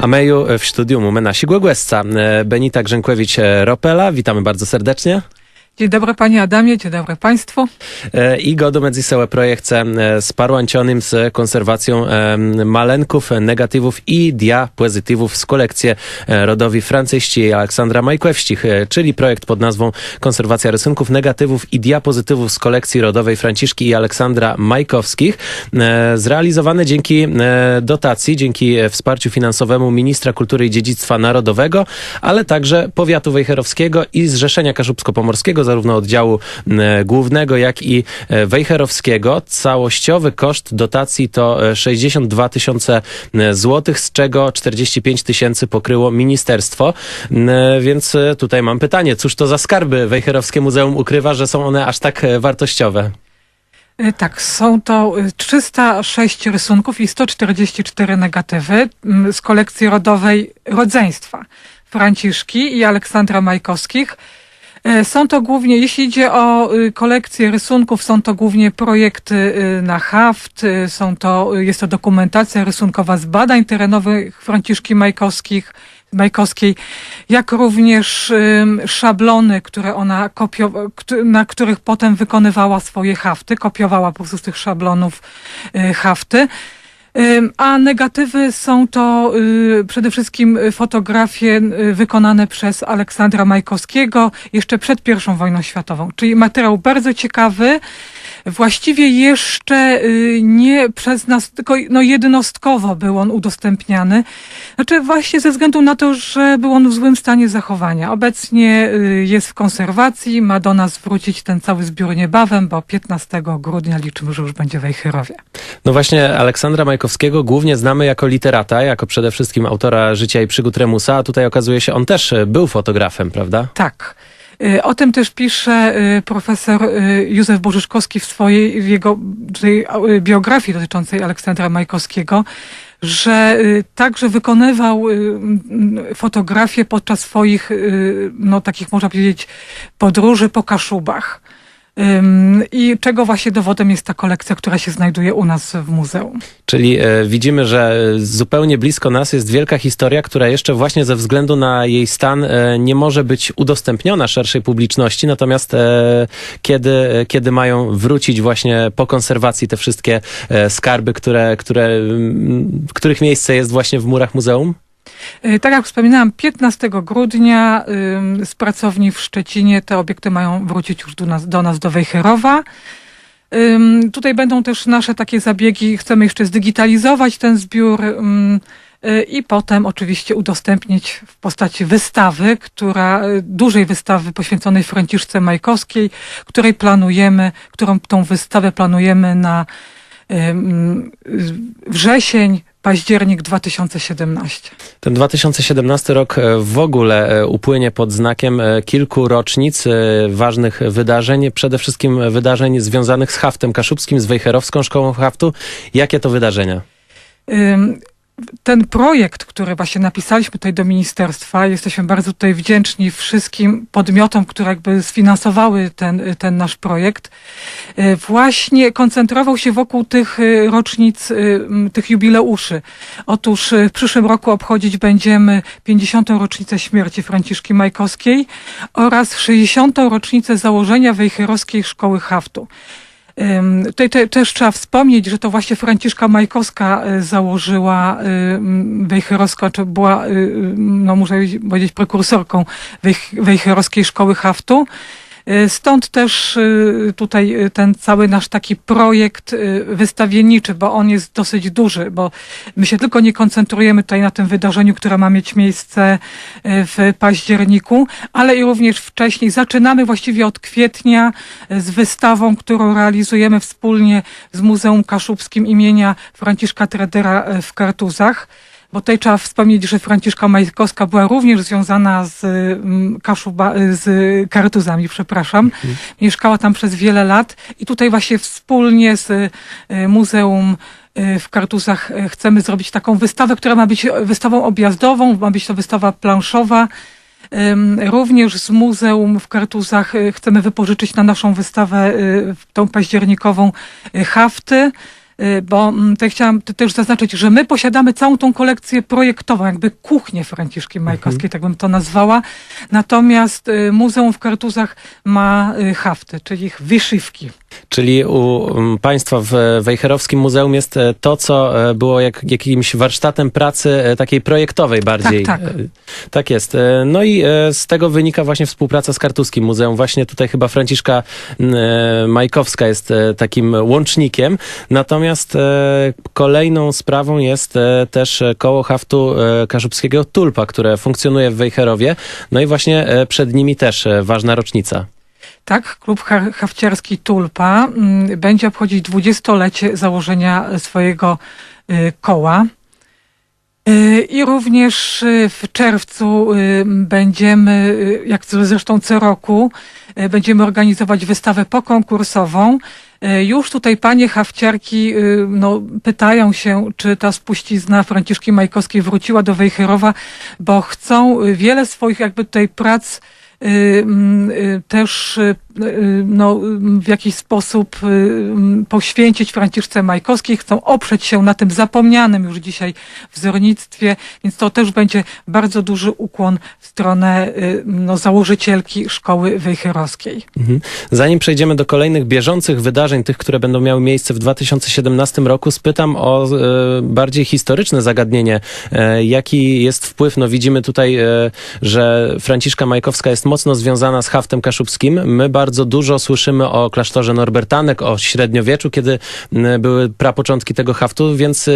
A meju w studiu mamy nasi głogłesca. Benita Grzękłewicz-Ropela, witamy bardzo serdecznie. Dzień dobry panie Adamie, dzień dobry państwu. I godo medzi całe projekce sparuancionym z konserwacją malenków, negatywów i diapozytywów z kolekcji rodowi Francyści i Aleksandra Majkowskich, czyli projekt pod nazwą Konserwacja rysunków, negatywów i diapozytywów z kolekcji rodowej Franciszki i Aleksandra Majkowskich, zrealizowane dzięki dotacji, dzięki wsparciu finansowemu Ministra Kultury i Dziedzictwa Narodowego, ale także Powiatu Wejherowskiego i Zrzeszenia Kaszubsko-Pomorskiego, zarówno oddziału głównego, jak i wejherowskiego. Całościowy koszt dotacji to 62 000 złotych, z czego 45 000 pokryło ministerstwo. Więc tutaj mam pytanie, cóż to za skarby Wejherowskie Muzeum ukrywa, że są one aż tak wartościowe? Tak, są to 306 rysunków i 144 negatywy z kolekcji rodowej rodzeństwa Franciszki i Aleksandra Majkowskich. Są to głównie, jeśli idzie o kolekcję rysunków, są to głównie projekty na haft, jest to dokumentacja rysunkowa z badań terenowych Franciszki Majkowskiej, jak również szablony, które ona na których potem wykonywała swoje hafty, kopiowała po prostu z tych szablonów hafty. A negatywy są to przede wszystkim fotografie wykonane przez Aleksandra Majkowskiego jeszcze przed I wojną światową. Czyli materiał bardzo ciekawy, właściwie jeszcze nie przez nas, tylko jednostkowo był on udostępniany. Znaczy właśnie ze względu na to, że był on w złym stanie zachowania. Obecnie jest w konserwacji, ma do nas wrócić ten cały zbiór niebawem, bo 15 grudnia liczymy, że już będzie w Wejherowie. No właśnie Aleksandra Majkowskiego głównie znamy jako literata, jako przede wszystkim autora Życia i przygód Remusa, a tutaj okazuje się, on też był fotografem, prawda? Tak. O tym też pisze profesor Józef Bożyszkowski w jego biografii dotyczącej Aleksandra Majkowskiego, że także wykonywał fotografię podczas swoich, takich można powiedzieć, podróży po Kaszubach. I czego właśnie dowodem jest ta kolekcja, która się znajduje u nas w muzeum. Czyli widzimy, że zupełnie blisko nas jest wielka historia, która jeszcze właśnie ze względu na jej stan nie może być udostępniona szerszej publiczności. Natomiast kiedy mają wrócić właśnie po konserwacji te wszystkie skarby, których miejsce jest właśnie w murach muzeum? Tak jak wspominałam, 15 grudnia z pracowni w Szczecinie te obiekty mają wrócić już do nas do Wejherowa. Tutaj będą też nasze takie zabiegi, chcemy jeszcze zdigitalizować ten zbiór i potem oczywiście udostępnić w postaci wystawy, dużej wystawy poświęconej Franciszce Majkowskiej, którą tą wystawę planujemy na wrzesień, październik 2017. Ten 2017 rok w ogóle upłynie pod znakiem kilku rocznic ważnych wydarzeń, przede wszystkim wydarzeń związanych z haftem kaszubskim, z Wejherowską Szkołą Haftu. Jakie to wydarzenia? Ten projekt, który właśnie napisaliśmy tutaj do ministerstwa, jesteśmy bardzo tutaj wdzięczni wszystkim podmiotom, które jakby sfinansowały ten nasz projekt, właśnie koncentrował się wokół tych rocznic, tych jubileuszy. Otóż w przyszłym roku obchodzić będziemy 50. rocznicę śmierci Franciszki Majkowskiej oraz 60. rocznicę założenia Wejherowskiej Szkoły Haftu. Tutaj też trzeba wspomnieć, że to właśnie Franciszka Majkowska założyła Wejherowską, czy była, muszę powiedzieć, prekursorką Wejherowskiej Szkoły Haftu. Stąd też tutaj ten cały nasz taki projekt wystawienniczy, bo on jest dosyć duży, bo my się tylko nie koncentrujemy tutaj na tym wydarzeniu, które ma mieć miejsce w październiku, ale i również wcześniej. Zaczynamy właściwie od kwietnia z wystawą, którą realizujemy wspólnie z Muzeum Kaszubskim imienia Franciszka Tredera w Kartuzach. Bo tutaj trzeba wspomnieć, że Franciszka Majkowska była również związana z Kartuzami, przepraszam. Mieszkała tam przez wiele lat i tutaj właśnie wspólnie z Muzeum w Kartuzach chcemy zrobić taką wystawę, która ma być wystawą objazdową, ma być to wystawa planszowa. Również z Muzeum w Kartuzach chcemy wypożyczyć na naszą wystawę tą październikową hafty. bo tutaj chciałam też zaznaczyć, że my posiadamy całą tą kolekcję projektową, jakby kuchnię Franciszki Majkowskiej, tak bym to nazwała. Natomiast Muzeum w Kartuzach ma hafty, czyli ich wyszywki. Czyli u państwa w Wejherowskim Muzeum jest to, co było jakimś warsztatem pracy takiej projektowej bardziej. Tak. Tak jest. No i z tego wynika właśnie współpraca z Kartuskim Muzeum. Właśnie tutaj chyba Franciszka Majkowska jest takim łącznikiem. Natomiast kolejną sprawą jest też koło haftu kaszubskiego Tulpa, które funkcjonuje w Wejherowie. No i właśnie przed nimi też ważna rocznica. Tak, klub hafciarski Tulpa będzie obchodzić 20-lecie założenia swojego koła. I również w czerwcu będziemy, jak zresztą co roku, będziemy organizować wystawę pokonkursową. Już tutaj panie hafciarki pytają się, czy ta spuścizna Franciszki Majkowskiej wróciła do Wejherowa, bo chcą wiele swoich jakby tutaj prac też w jakiś sposób poświęcić Franciszce Majkowskiej. Chcą oprzeć się na tym zapomnianym już dzisiaj wzornictwie, więc to też będzie bardzo duży ukłon w stronę założycielki Szkoły Wejherowskiej. Zanim przejdziemy do kolejnych bieżących wydarzeń, tych, które będą miały miejsce w 2017 roku, spytam o bardziej historyczne zagadnienie. Jaki jest wpływ? No widzimy tutaj, że Franciszka Majkowska jest mocno związana z haftem kaszubskim. My bardzo dużo słyszymy o klasztorze Norbertanek, o średniowieczu, kiedy były prapoczątki tego haftu, więc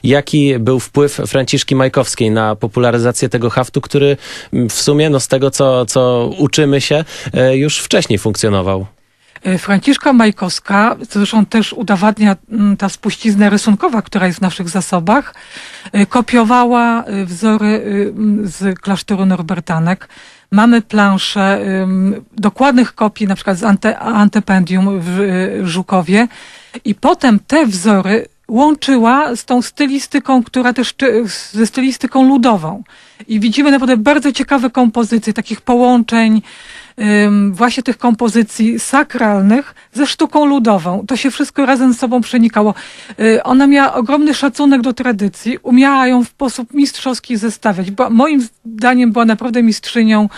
jaki był wpływ Franciszki Majkowskiej na popularyzację tego haftu, który w sumie, z tego co uczymy się, już wcześniej funkcjonował? Franciszka Majkowska, co zresztą też udowadnia ta spuścizna rysunkowa, która jest w naszych zasobach, kopiowała wzory z klasztoru Norbertanek. Mamy plansze dokładnych kopii, na przykład z Antependium w Żukowie, i potem te wzory łączyła z tą stylistyką, która też ze stylistyką ludową. I widzimy naprawdę bardzo ciekawe kompozycje, takich połączeń, właśnie tych kompozycji sakralnych ze sztuką ludową. To się wszystko razem z sobą przenikało. Ona miała ogromny szacunek do tradycji, umiała ją w sposób mistrzowski zestawiać. Moim zdaniem była naprawdę mistrzynią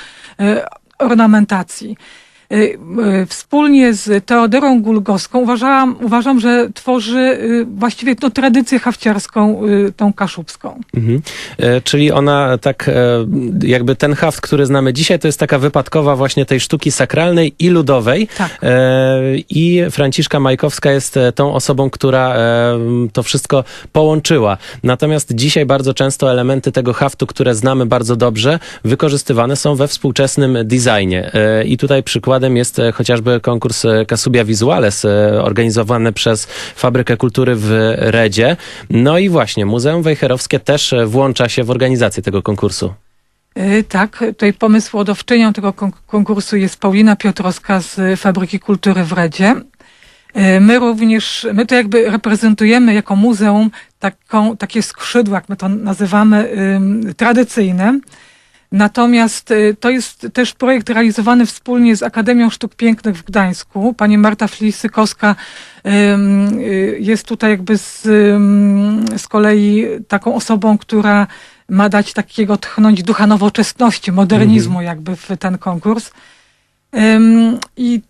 ornamentacji. Wspólnie z Teodorą Gulgowską uważam, że tworzy właściwie tradycję hafciarską, tą kaszubską. Czyli ona tak jakby ten haft, który znamy dzisiaj, to jest taka wypadkowa właśnie tej sztuki sakralnej i ludowej. Tak. I Franciszka Majkowska jest tą osobą, która to wszystko połączyła. Natomiast dzisiaj bardzo często elementy tego haftu, które znamy bardzo dobrze, wykorzystywane są we współczesnym designie. I tutaj przykładem jest chociażby konkurs Kasubia Visuales organizowany przez Fabrykę Kultury w Redzie. No i właśnie Muzeum Wejherowskie też włącza się w organizację tego konkursu. Tak, tutaj pomysłodawczynią tego konkursu jest Paulina Piotrowska z Fabryki Kultury w Redzie. My to jakby reprezentujemy jako muzeum takie skrzydła, jak my to nazywamy, tradycyjne. Natomiast to jest też projekt realizowany wspólnie z Akademią Sztuk Pięknych w Gdańsku. Pani Marta Flisykowska jest tutaj jakby z kolei taką osobą, która ma dać takiego tchnąć ducha nowoczesności, modernizmu jakby w ten konkurs. I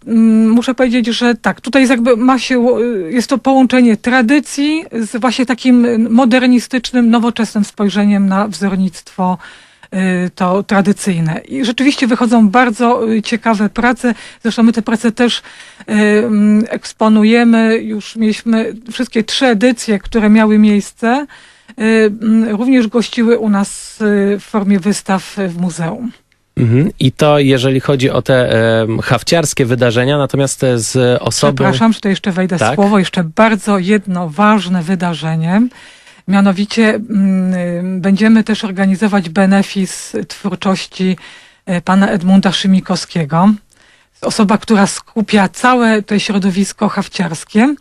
muszę powiedzieć, że tak, tutaj jest to połączenie tradycji z właśnie takim modernistycznym, nowoczesnym spojrzeniem na wzornictwo to tradycyjne. I rzeczywiście wychodzą bardzo ciekawe prace. Zresztą my te prace też eksponujemy. Już mieliśmy wszystkie 3 edycje, które miały miejsce. Również gościły u nas w formie wystaw w muzeum. I to jeżeli chodzi o te hafciarskie wydarzenia, natomiast z osobą... Przepraszam, że to jeszcze wejdę tak? słowo. Jeszcze bardzo jedno ważne wydarzenie. Mianowicie będziemy też organizować benefis twórczości pana Edmunda Szymikowskiego. Osoba, która skupia całe to środowisko hafciarskie.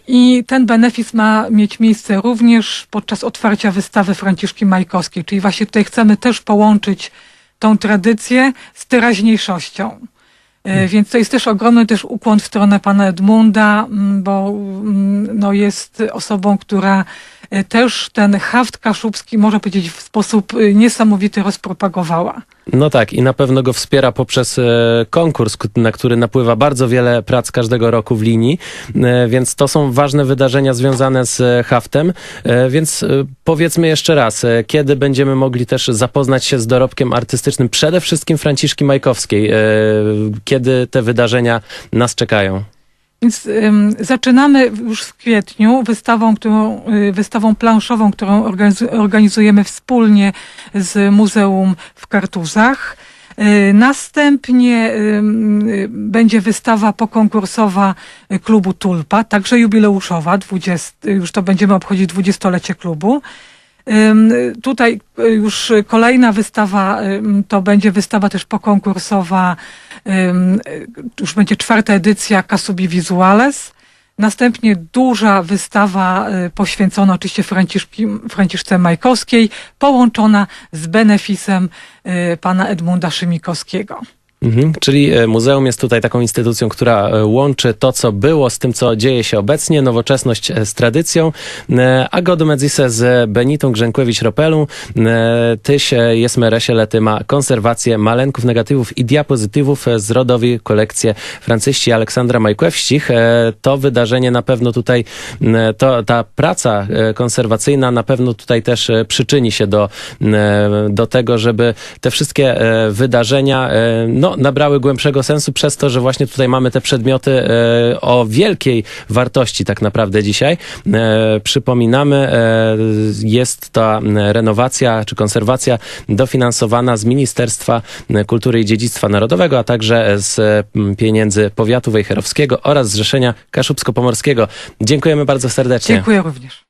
I ten benefis ma mieć miejsce również podczas otwarcia wystawy Franciszki Majkowskiej. Czyli właśnie tutaj chcemy też połączyć tą tradycję z teraźniejszością. Więc to jest też ogromny też ukłon w stronę pana Edmunda, bo no, jest osobą, która też ten haft kaszubski, można powiedzieć, w sposób niesamowity rozpropagowała. No tak, i na pewno go wspiera poprzez konkurs, na który napływa bardzo wiele prac każdego roku w linii, więc to są ważne wydarzenia związane z haftem, więc powiedzmy jeszcze raz, kiedy będziemy mogli też zapoznać się z dorobkiem artystycznym przede wszystkim Franciszki Majkowskiej, kiedy te wydarzenia nas czekają? Więc zaczynamy już w kwietniu wystawą planszową, którą organizujemy wspólnie z Muzeum w Kartuzach. Następnie będzie wystawa pokonkursowa klubu Tulpa, także jubileuszowa, już to będziemy obchodzić 20-lecie klubu. Tutaj już kolejna wystawa, to będzie wystawa też pokonkursowa, już będzie 4. edycja Kasubi Visuales. Następnie duża wystawa poświęcona oczywiście Franciszce Majkowskiej, połączona z benefisem pana Edmunda Szymikowskiego. Czyli muzeum jest tutaj taką instytucją, która łączy to, co było z tym, co dzieje się obecnie, nowoczesność z tradycją. A godumec ise z Benitą Grzękłewicz-Ropelą, tyś jesme resele tyma konserwację malenków, negatywów i diapozytywów z rodowi kolekcje Francyści Aleksandra Majkowścich. To wydarzenie na pewno tutaj, ta praca konserwacyjna na pewno tutaj też przyczyni się do tego, żeby te wszystkie wydarzenia nabrały głębszego sensu przez to, że właśnie tutaj mamy te przedmioty o wielkiej wartości tak naprawdę dzisiaj. Przypominamy, jest ta renowacja czy konserwacja dofinansowana z Ministerstwa Kultury i Dziedzictwa Narodowego, a także z pieniędzy Powiatu Wejherowskiego oraz Zrzeszenia Kaszubsko-Pomorskiego. Dziękujemy bardzo serdecznie. Dziękuję również.